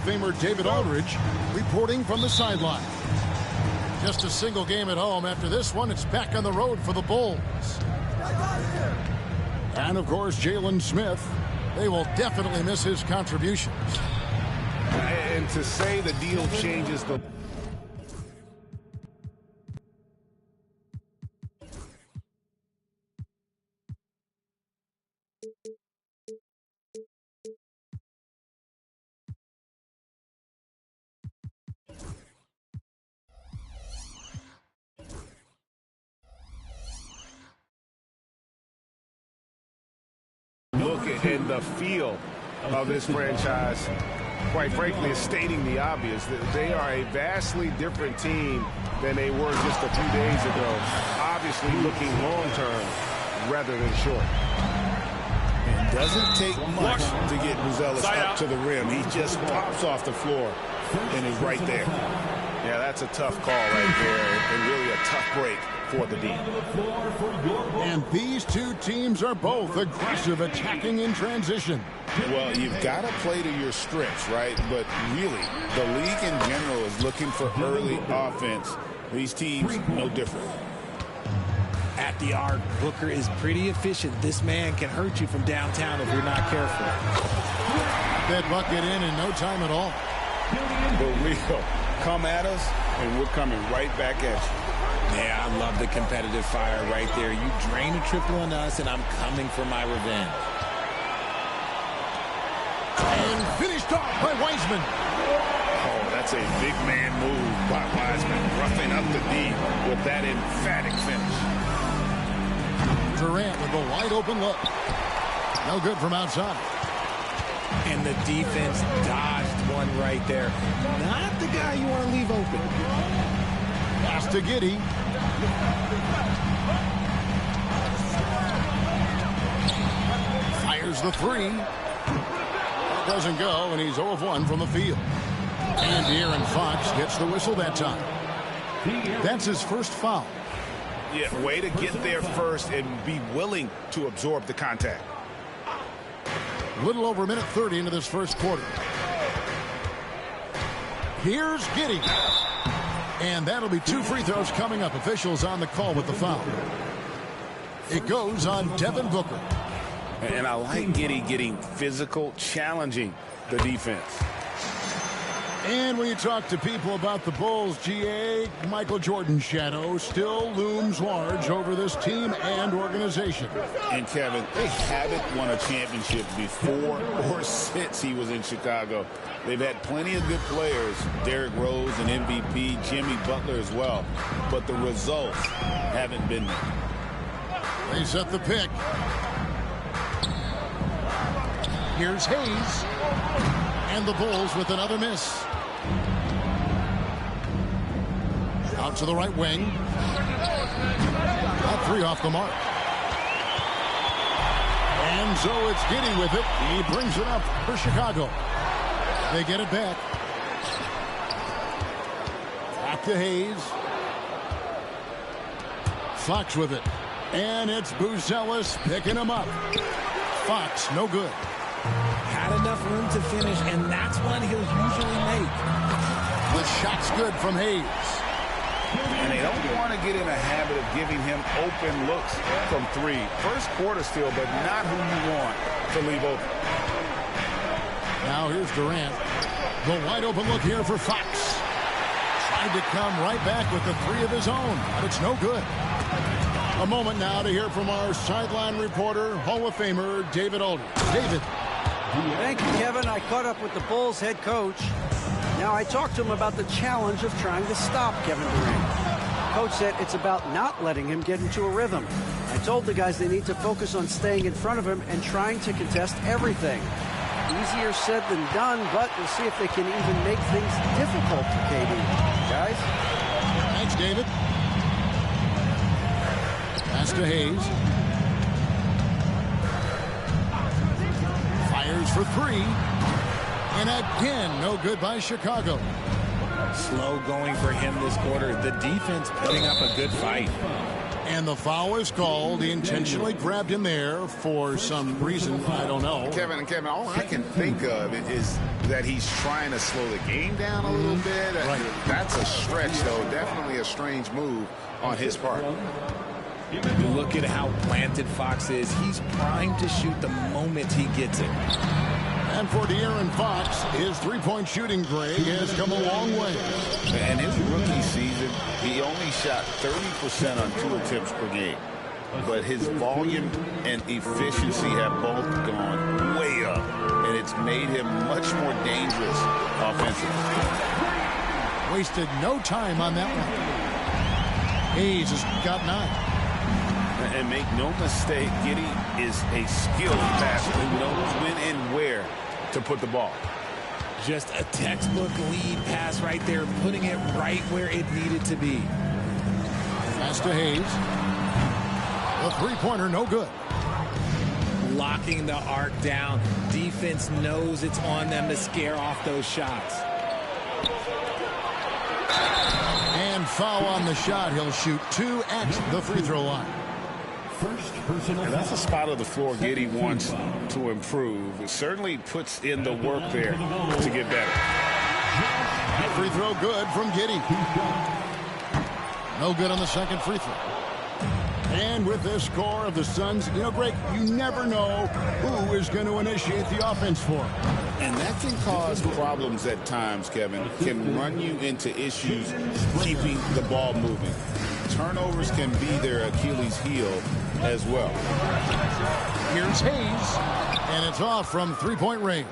of Famer David Aldridge reporting from the sideline. Just a single game at home. After this one, it's back on the road for the Bulls. And, of course, Jalen Smith. They will definitely miss his contributions. And to say the deal changes the... look and the feel of this franchise, quite frankly, is stating the obvious. That they are a vastly different team than they were just a few days ago. Obviously looking long-term rather than short. It doesn't take much to get Buzelis up to the rim. He just pops off the floor and is right there. Yeah, that's a tough call right there, and really a tough break for the D. And these two teams are both aggressive, attacking in transition. Well, you've got to play to your strengths, right? But really, the league in general is looking for early offense. These teams, no different. At the arc, Booker is pretty efficient. This man can hurt you from downtown if you're not careful. That bucket in no time at all. But we'll come at us, and we're coming right back at you. Yeah, I love the competitive fire right there. You drain a triple on us, and I'm coming for my revenge. And finished off by Wiseman. Oh, that's a big man move by Wiseman, roughing up the D with that emphatic finish. Durant with a wide open look. No good from outside. And the defense dodged one right there. Not the guy you want to leave open. Pass to Giddey. Fires the three. Doesn't go, and he's 0 of 1 from the field. And De'Aaron Fox gets the whistle that time. That's his first foul. Yeah, way to get there first and be willing to absorb the contact. A little over a minute 30 into this first quarter. Here's Giddey. And that'll be 2 free throws coming up. Officials on the call with the foul. It goes on Devin Booker. And I like Giddey getting physical, challenging the defense. And when you talk to people about the Bulls, GA, Michael Jordan's shadow still looms large over this team and organization. And, Kevin, they haven't won a championship before or since he was in Chicago. They've had plenty of good players, Derrick Rose, an MVP, Jimmy Butler as well. But the results haven't been there. They set the pick. Here's Hayes. And the Bulls with another miss. Out to the right wing. All 3 off the mark. And so it's Giddey with it. He brings it up for Chicago. They get it back. Back to Hayes. Fox with it. And it's Buzelis picking him up. Fox, no good. Had enough room to finish, and that's one he'll usually make. The shot's good from Hayes. And they don't want to get in a habit of giving him open looks from 3. First quarter still, but not who you want to leave open. Now here's Durant. The wide open look here for Fox. Tried to come right back with the 3 of his own, but it's no good. A moment now to hear from our sideline reporter, Hall of Famer David Aldridge. David. Thank you, Kevin. I caught up with the Bulls head coach. Now, I talked to him about the challenge of trying to stop Kevin Durant. Coach said it's about not letting him get into a rhythm. I told the guys they need to focus on staying in front of him and trying to contest everything. Easier said than done, but we'll see if they can even make things difficult for KD. Guys? Thanks, David. Pass to Hayes. Fires for 3. And again, no good by Chicago. Slow going for him this quarter. The defense putting up a good fight. And the foul is called. He intentionally grabbed him there for some reason. I don't know. Kevin, all I can think of is that he's trying to slow the game down a little bit. Right. That's a stretch, though. Definitely a strange move on his part. Look at how planted Fox is. He's primed to shoot the moment he gets it. And for De'Aaron Fox, his three-point shooting grade has come a long way. In his rookie season, he only shot 30% on 2 attempts per game. But his volume and efficiency have both gone way up, and it's made him much more dangerous offensively. Wasted no time on that one. Hayes has got 9. And make no mistake, Giddey is a skilled passer who knows when and where to put the ball. Just a textbook lead pass right there, putting it right where it needed to be. Pass to Hayes. The three-pointer, no good. Locking the arc down. Defense knows it's on them to scare off those shots. And foul on the shot. He'll shoot 2 at the free throw line. And that's a spot of the floor Giddey wants to improve. It certainly puts in the work there to get better. Free throw good from Giddey. No good on the second free throw. And with this score of the Suns, Greg, you never know who is going to initiate the offense for him. And that can cause problems at times, Kevin. Can run you into issues keeping the ball moving. Turnovers can be their Achilles heel as well. Here's Hayes, and it's off from three-point range.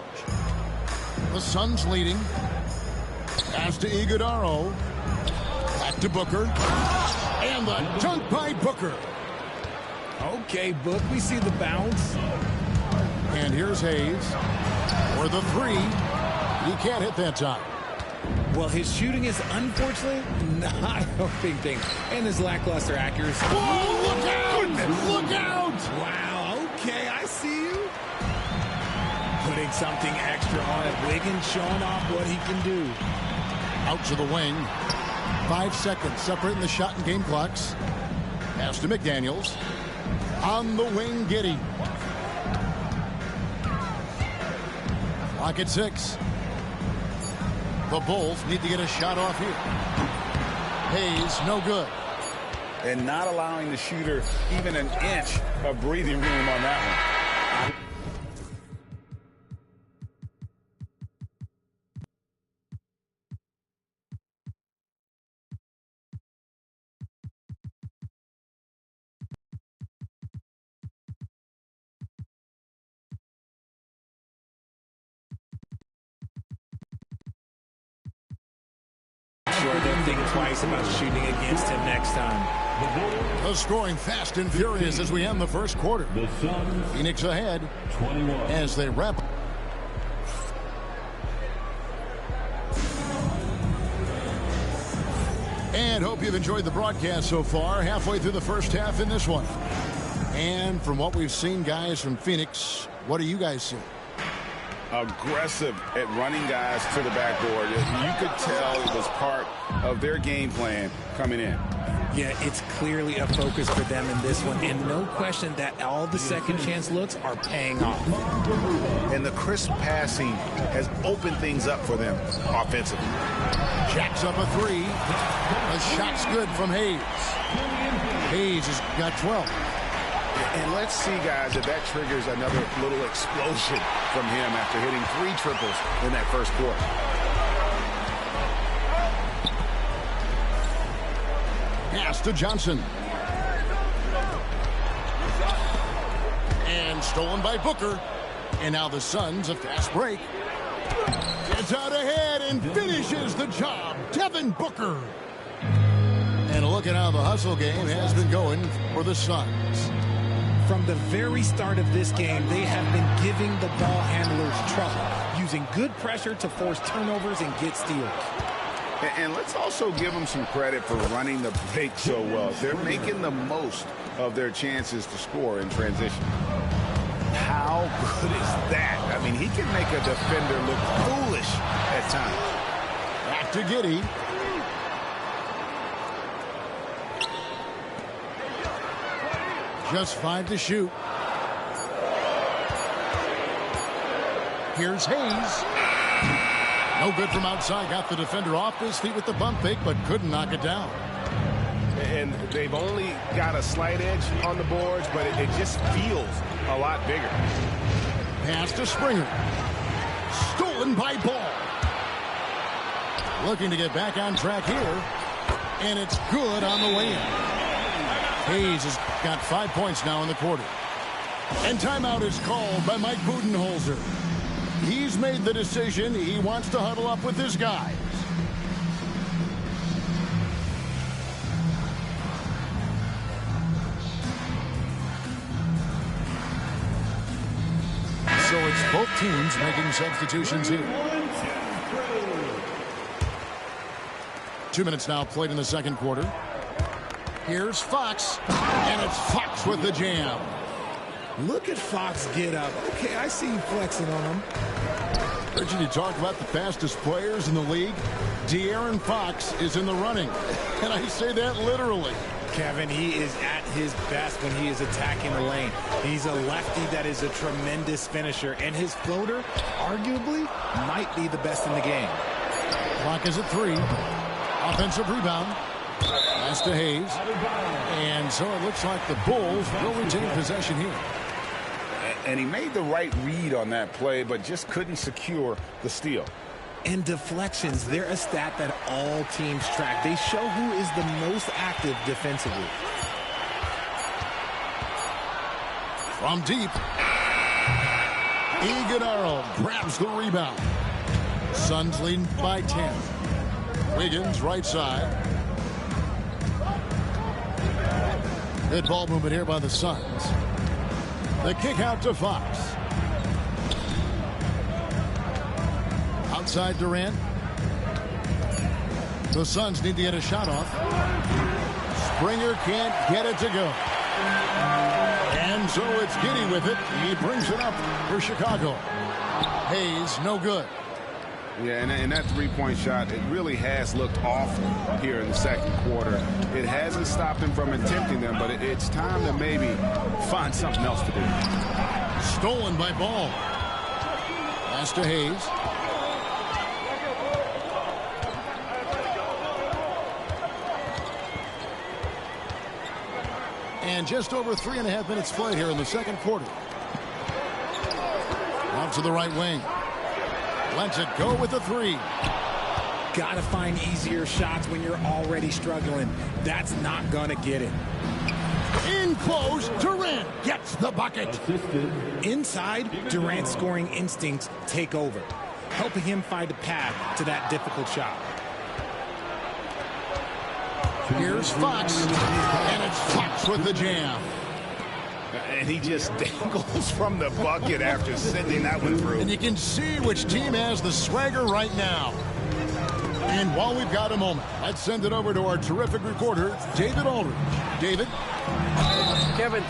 The Suns leading. Pass to Iguodala. Back to Booker. And the dunk by Booker. Okay, Book, we see the bounce. And here's Hayes for the three. He can't hit that time. Well, his shooting is unfortunately not helping things. And his lackluster accuracy. Whoa, look out! Goodness. Look out! Wow, okay, I see you. Putting something extra on it. Wiggins showing off what he can do. Out to the wing. 5 seconds separating the shot and game clocks. Pass to McDaniels. On the wing, Giddey. Clock at 6. The Bulls need to get a shot off here. Hayes, no good. And not allowing the shooter even an inch of breathing room on that one. Sure, they'll think twice about shooting against him next time. The scoring fast and furious as we end the first quarter. Phoenix ahead as they wrap. And hope you've enjoyed the broadcast so far. Halfway through the first half in this one. And from what we've seen, guys, from Phoenix, what do you guys see? Aggressive at running guys to the backboard. You could tell it was part of their game plan coming in. Yeah, it's clearly a focus for them in this one, and no question that all the second chance looks are paying off. And the crisp passing has opened things up for them offensively. Jacks up a three. The shot's good from Hayes. Hayes has got 12. And let's see, guys, if that triggers another little explosion from him after hitting 3 triples in that first quarter. Pass to Johnson. And stolen by Booker. And now the Suns, a fast break. Gets out ahead and finishes the job. Devin Booker. And a look at how the hustle game has been going for the Suns. From the very start of this game, they have been giving the ball handlers trouble, using good pressure to force turnovers and get steals. And let's also give them some credit for running the break so well. They're making the most of their chances to score in transition. How good is that? I mean, he can make a defender look foolish at times. Back to Giddey. Just 5 to shoot. Here's Hayes. No good from outside. Got the defender off his feet with the bump fake, but couldn't knock it down. And they've only got a slight edge on the boards, but it just feels a lot bigger. Pass to Springer. Stolen by Ball. Looking to get back on track here. And it's good on the way in. Hayes has got 5 points now in the quarter. And timeout is called by Mike Budenholzer. He's made the decision. He wants to huddle up with his guys. So it's both teams making substitutions here. 2 minutes now played in the second quarter. Here's Fox, and it's Fox with the jam. Look at Fox get up. Okay, I see you flexing on him. Richard, you talked about the fastest players in the league. De'Aaron Fox is in the running, and I say that literally. Kevin, he is at his best when he is attacking the lane. He's a lefty that is a tremendous finisher, and his floater, arguably, might be the best in the game. Clock is at 3. Offensive rebound. Pass to Hayes. And so it looks like the Bulls will retain possession here. And he made the right read on that play, but just couldn't secure the steal. And deflections, they're a stat that all teams track. They show who is the most active defensively. From deep, Iguodala grabs the rebound. Suns leading by 10. Wiggins right side. Good ball movement here by the Suns. The kick out to Fox. Outside Durant. The Suns need to get a shot off. Springer can't get it to go. And so it's Giddey with it. He brings it up for Chicago. Hayes, no good. Yeah, and that three-point shot, it really has looked awful here in the second quarter. It hasn't stopped him from attempting them, but it's time to maybe find something else to do. Stolen by Ball. Pass to Hayes. And just over 3.5 minutes played here in the second quarter. Out to the right wing. Lets it go with the 3. Gotta find easier shots when you're already struggling. That's not gonna get it. In close, Durant gets the bucket. Inside, Durant's scoring instincts take over, helping him find a path to that difficult shot. Here's Fox, and it's Fox with the jam. And he just dangles from the bucket after sending that one through. And you can see which team has the swagger right now. And while we've got a moment, let's send it over to our terrific reporter, David Aldridge. David? Kevin,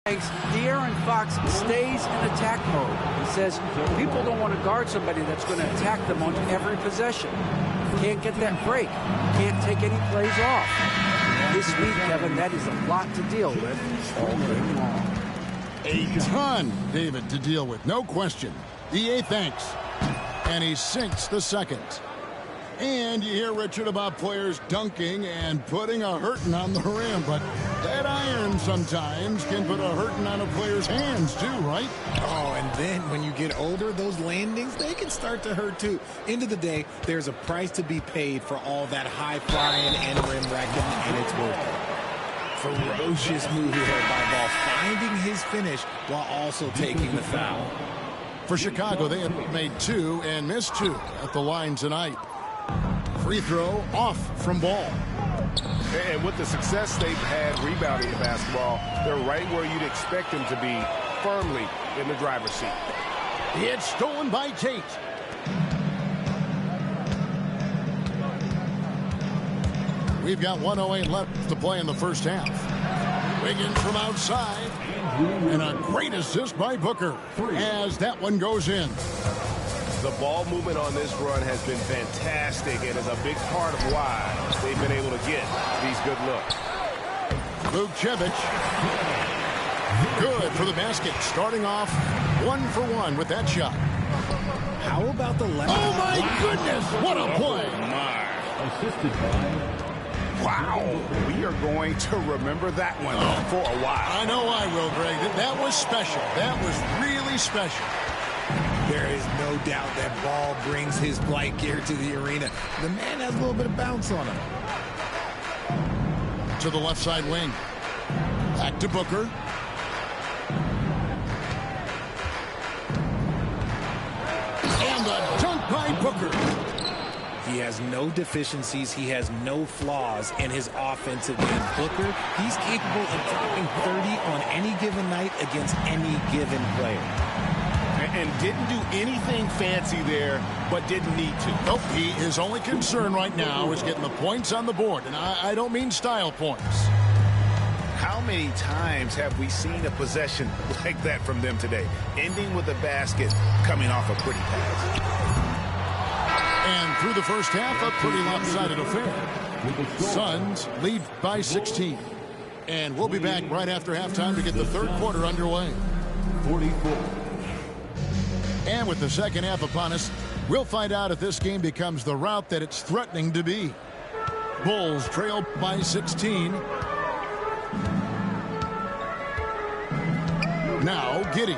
De'Aaron Fox stays in attack mode. He says people don't want to guard somebody that's going to attack them on every possession. Can't get that break. Can't take any plays off. This week, Kevin, that is a lot to deal with all game long. A ton, David, to deal with. No question. EA thanks. And he sinks the second. And you hear, Richard, about players dunking and putting a hurting on the rim, but that iron sometimes can put a hurting on a player's hands too, right? Oh, and then when you get older, those landings, they can start to hurt too. End of the day, there's a price to be paid for all that high flying and rim wrecking, and it's worth it. Ferocious move here by Ball, finding his finish while also taking the foul. For Chicago, they have made 2 and missed 2 at the line tonight. Free throw off from Ball. And with the success they've had rebounding the basketball, they're right where you'd expect them to be, firmly in the driver's seat. It's stolen by Tate. We've got 1:08 left to play in the first half. Wiggins from outside. And a great assist by Booker as that one goes in. The ball movement on this run has been fantastic and is a big part of why they've been able to get these good looks. Vukcevic. Good for the basket. Starting off 1 for 1 with that shot. How about the left? Oh, my goodness. What a play. Assisted by... Wow. We are going to remember that one for a while. I know I will, Greg. That was special. That was really special. There is no doubt that ball brings his flight gear to the arena. The man has a little bit of bounce on him. To the left side wing. Back to Booker. And the dunk by Booker. He has no deficiencies. He has no flaws in his offensive game. Booker, he's capable of dropping 30 on any given night against any given player. And didn't do anything fancy there, but didn't need to. Nope, his only concern right now is getting the points on the board. And I don't mean style points. How many times have we seen a possession like that from them today? Ending with a basket, coming off a pretty pass. And through the first half, a pretty lopsided affair. Suns lead by 16. And we'll be back right after halftime to get the third quarter underway. 44. And with the second half upon us, we'll find out if this game becomes the route that it's threatening to be. Bulls trail by 16. Now, Giddey.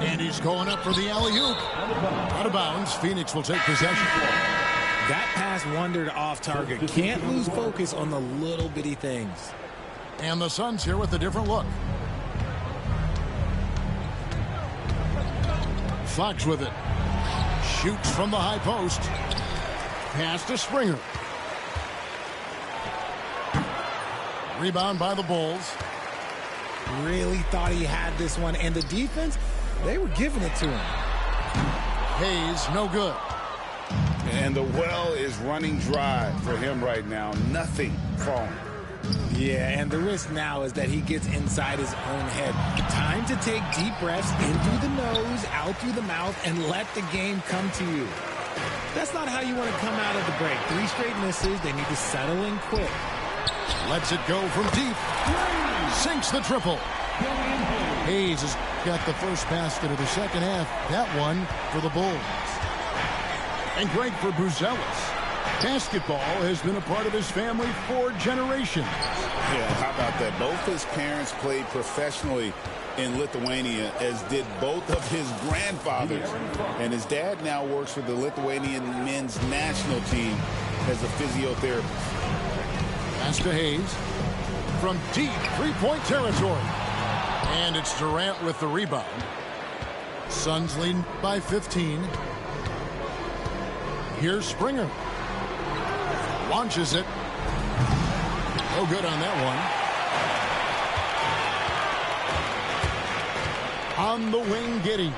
And he's going up for the alley-oop. Out of bounds. Phoenix will take possession. That pass wandered off target. Can't lose focus on the little bitty things. And the Suns here with a different look. Fox with it. Shoots from the high post. Pass to Springer. Rebound by the Bulls. Really thought he had this one. And the defense, they were giving it to him. Hayes, no good. And the well is running dry for him right now. Nothing falling. Yeah, and the risk now is that he gets inside his own head. Time to take deep breaths in through the nose, out through the mouth, and let the game come to you. That's not how you want to come out of the break. 3 straight misses. They need to settle in quick. Lets it go from deep. Sinks the triple. Hayes has got the first basket of the second half. That one for the Bulls. And Greg, for Buzelis, basketball has been a part of his family for generations. Yeah, how about that? Both his parents played professionally in Lithuania, as did both of his grandfathers. And his dad now works for the Lithuanian men's national team as a physiotherapist. Pass to Hayes from deep three-point territory. And it's Durant with the rebound. Suns lead by 15. Here's Springer. Launches it. No good on that one. On the wing, Giddey.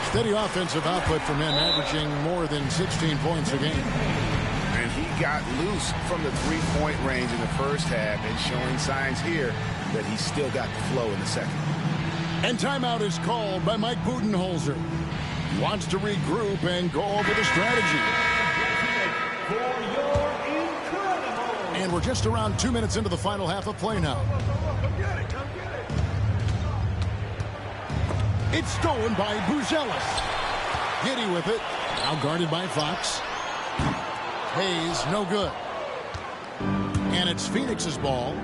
Steady offensive output from him, averaging more than 16 points a game. And he got loose from the three-point range in the first half and showing signs here that he's still got the flow in the second. And timeout is called by Mike Budenholzer. He wants to regroup and go over the strategy. And we're just around 2 minutes into the final half of play now. It's stolen by Buzelis. Giddey with it. Now guarded by Fox. Hayes, no good. And it's Phoenix's ball.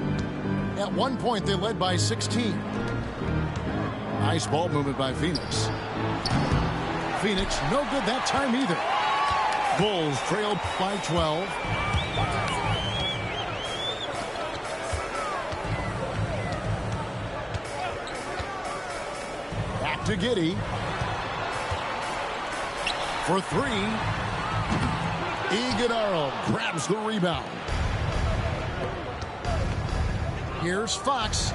At one point, they led by 16. Nice ball movement by Phoenix. Phoenix, no good that time either. Bulls trail by 12. Back to Giddey. For three. Iguodala grabs the rebound. Here's Fox.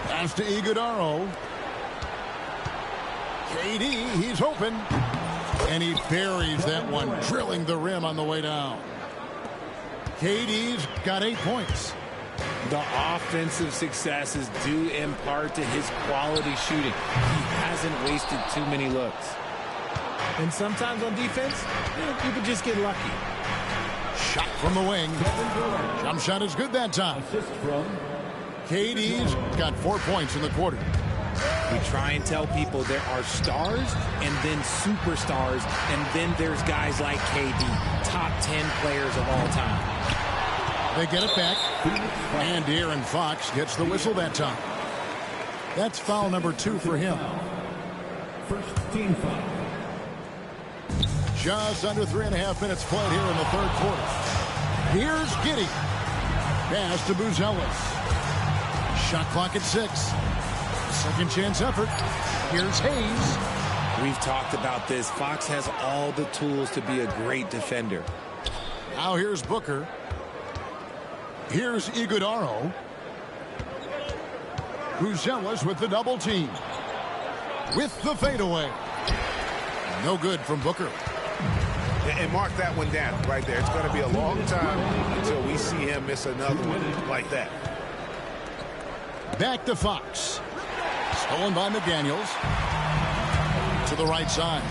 Pass to Iguodala. KD, he's open. And he buries that one, drilling the rim on the way down. KD's got 8 points. The offensive success is due in part to his quality shooting. He hasn't wasted too many looks. And sometimes on defense, you can just get lucky. Shot from the wing. Jump shot is good that time. KD's got 4 points in the quarter. We try and tell people there are stars and then superstars, and then there's guys like KD, top 10 players of all time. They get it back, and De'Aaron Fox gets the whistle that time. That's foul number 2 for him. First team foul. Just under 3.5 minutes played here in the third quarter. Here's Giddey. Pass to Buzelis. Shot clock at 6. Second chance effort. Here's Hayes. We've talked about this. Fox has all the tools to be a great defender. Now here's Booker. Here's Iguodala. Buzelis with the double team. With the fadeaway. No good from Booker. And mark that one down right there. It's going to be a long time until we see him miss another one like that. Back to Fox. Stolen by McDaniels. To the right side.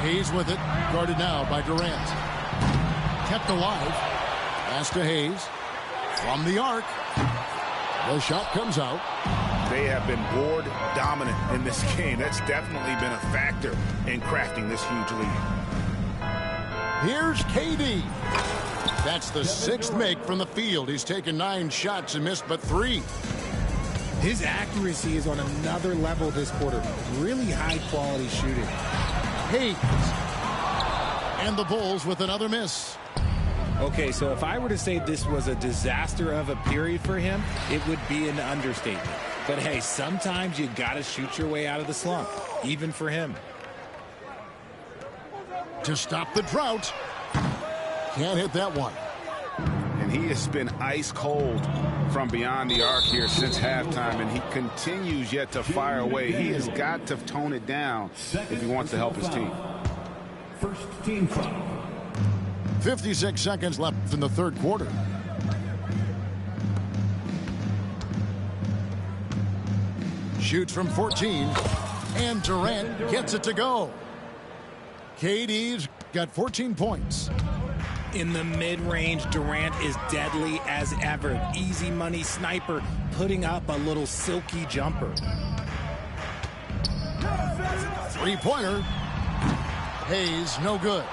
Hayes with it. Guarded now by Durant. Kept alive. Pass to Hayes. From the arc. The shot comes out. They have been board dominant in this game. That's definitely been a factor in crafting this huge lead. Here's KD. That's the 6th make from the field. He's taken 9 shots and missed but 3. His accuracy is on another level this quarter. Really high quality shooting. Hayes. And the Bulls with another miss. Okay, so if I were to say this was a disaster of a period for him, it would be an understatement. But hey, sometimes you got to shoot your way out of the slump, even for him. To stop the drought. Can't hit that one. And he has been ice cold from beyond the arc here since halftime, and he continues yet to fire away. He has got to tone it down if he wants to help his team. First team foul. 56 seconds left in the third quarter. Shoots from 14, and Durant gets it to go. KD's got 14 points. In the mid-range, Durant is deadly as ever. Easy money sniper, putting up a little silky jumper. Three-pointer. Hayes, no good.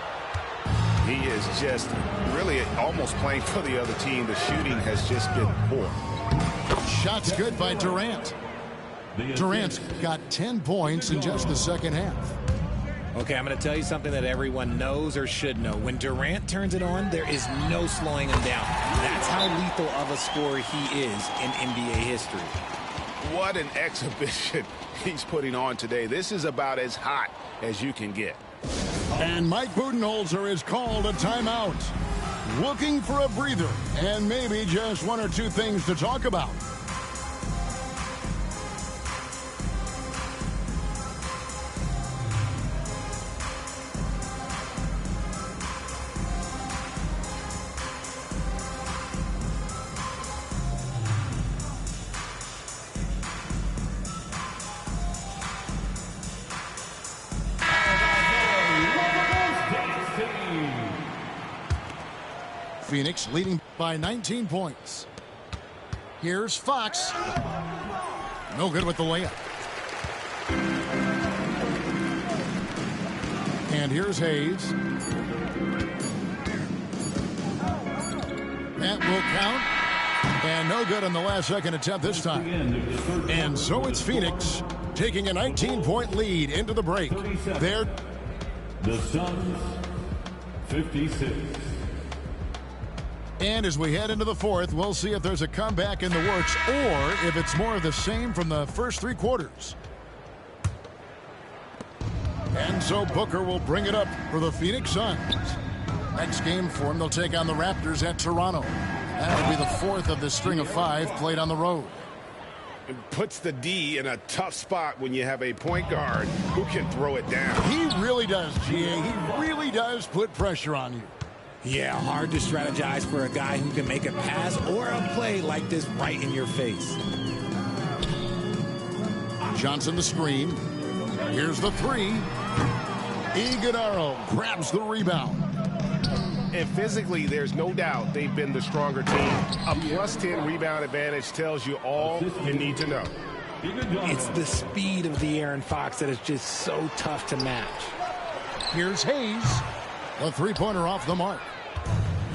He is just really almost playing for the other team. The shooting has just been poor. Shots good by Durant. Durant's got 10 points in just the second half. Okay, I'm going to tell you something that everyone knows or should know. When Durant turns it on, there is no slowing him down. That's how lethal of a scorer he is in NBA history. What an exhibition he's putting on today. This is about as hot as you can get. And Mike Budenholzer is called a timeout. Looking for a breather and maybe just 1 or 2 things to talk about. Phoenix leading by 19 points. Here's Fox. No good with the layup. And here's Hayes. That will count. And no good on the last second attempt this time. And so it's Phoenix taking a 19-point lead into the break. They're The Suns, 56. And as we head into the fourth, we'll see if there's a comeback in the works or if it's more of the same from the first 3 quarters. And so Booker will bring it up for the Phoenix Suns. Next game for them, they'll take on the Raptors at Toronto. That'll be the fourth of the string of 5 played on the road. It puts the D in a tough spot when you have a point guard who can throw it down. He really does, GA. He really does put pressure on you. Yeah, hard to strategize for a guy who can make a pass or a play like this right in your face. Johnson the screen. Here's the 3. Iguodala grabs the rebound. And physically, there's no doubt they've been the stronger team. A +10 rebound advantage tells you all you need to know. It's the speed of the Aaron Fox that is just so tough to match. Here's Hayes. A 3-pointer off the mark.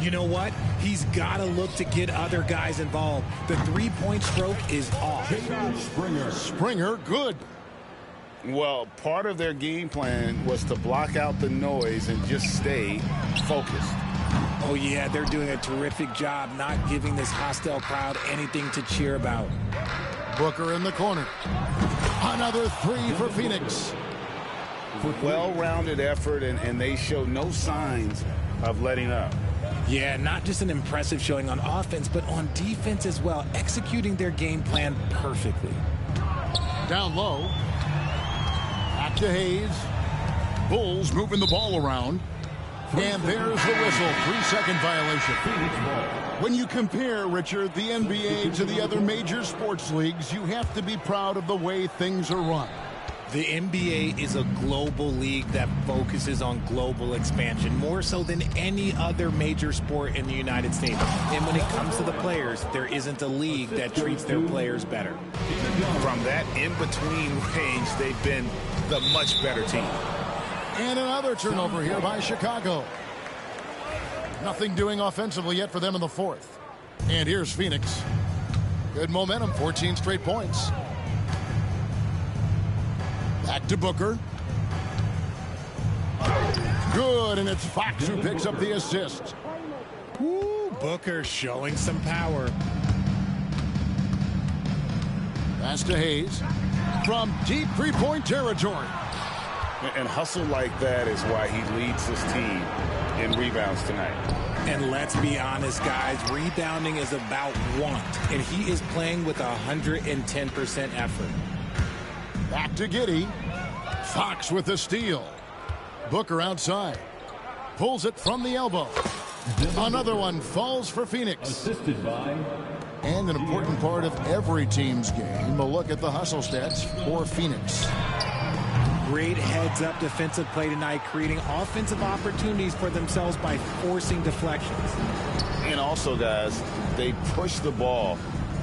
You know what? He's got to look to get other guys involved. The 3-point stroke is off. Springer, good. Well, part of their game plan was to block out the noise and just stay focused. Oh, yeah, they're doing a terrific job not giving this hostile crowd anything to cheer about. Booker in the corner. Another 3 for Phoenix. Well-rounded effort, and they show no signs of letting up. Yeah, not just an impressive showing on offense, but on defense as well, executing their game plan perfectly. Down low. Back to Hayes. Bulls moving the ball around. And there's the whistle. 3-second violation. When you compare, Richard, the NBA to the other major sports leagues, you have to be proud of the way things are run. The NBA is a global league that focuses on global expansion, more so than any other major sport in the United States. And when it comes to the players, there isn't a league that treats their players better. From that in-between range, they've been the much better team. And another turnover here by Chicago. Nothing doing offensively yet for them in the fourth. And here's Phoenix. Good momentum, 14 straight points. Back to Booker. Good, and it's Fox who picks up the assist. Ooh, Booker showing some power. Pass to Hayes. From deep 3-point territory. And hustle like that is why he leads his team in rebounds tonight. And let's be honest, guys, rebounding is about want. And he is playing with 110% effort. Back to Giddey. Fox with the steal. Booker outside. Pulls it from the elbow. Another one falls for Phoenix. Assisted by... And an important part of every team's game, a look at the hustle stats for Phoenix. Great heads-up defensive play tonight, creating offensive opportunities for themselves by forcing deflections. And also, guys, they push the ball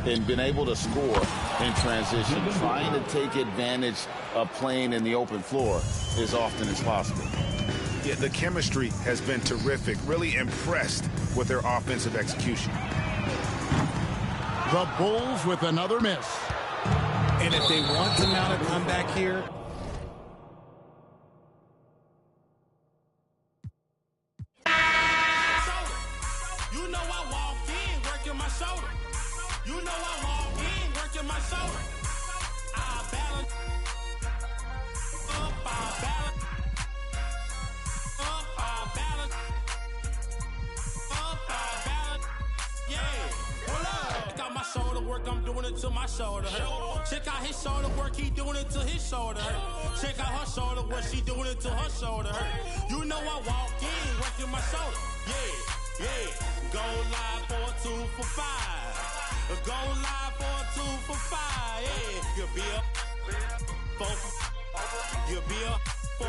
and been able to score in transition, trying to take advantage of playing in the open floor as often as possible. Yeah, the chemistry has been terrific. Really impressed with their offensive execution. The Bulls with another miss. And if they want to mount a comeback here, you know I walk in working my shoulder. You know I walk in working my shoulder. I balance up, I balance up, I balance up, I balance. Yeah, hold up. Check out my shoulder work, I'm doing it to my shoulder. Check out his shoulder work, he doing it to his shoulder. Check out her shoulder work, she doing it to her shoulder. You know I walk in working my shoulder. Yeah, yeah. Go live for a 2 for 5. Go live for a 2 for 5. Yeah, you'll be up. 4. You'll be up. 4